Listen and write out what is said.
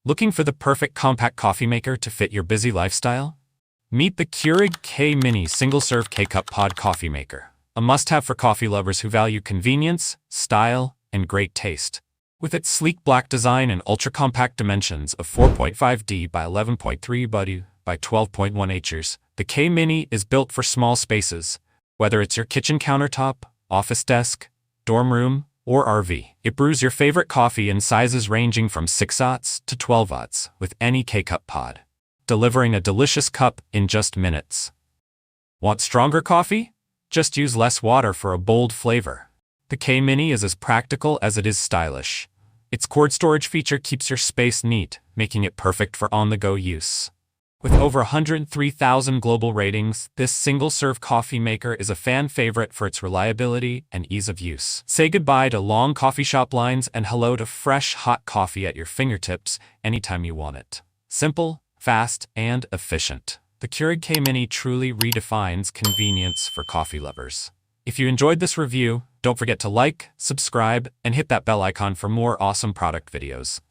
Looking for the perfect compact coffee maker to fit your busy lifestyle? Meet the Keurig K-Mini single-serve K-Cup pod coffee maker, a must-have for coffee lovers who value convenience, style, and great taste. With its sleek black design and ultra-compact dimensions of 4.5D by 11.3 by 12.1 inches, the K-Mini is built for small spaces. Whether it's your kitchen countertop, office desk, dorm room, or RV, it brews your favorite coffee in sizes ranging from 6-aughs to 12-aughs with any K-Cup pod, delivering a delicious cup in just minutes. Want stronger coffee? Just use less water for a bold flavor. The K-Mini is as practical as it is stylish. Its cord storage feature keeps your space neat, making it perfect for on-the-go use. With over 103,000 global ratings, this single-serve coffee maker is a fan favorite for its reliability and ease of use. Say goodbye to long coffee shop lines and hello to fresh, hot coffee at your fingertips anytime you want it. Simple, fast, and efficient. The Keurig K-Mini truly redefines convenience for coffee lovers. If you enjoyed this review, don't forget to like, subscribe, and hit that bell icon for more awesome product videos.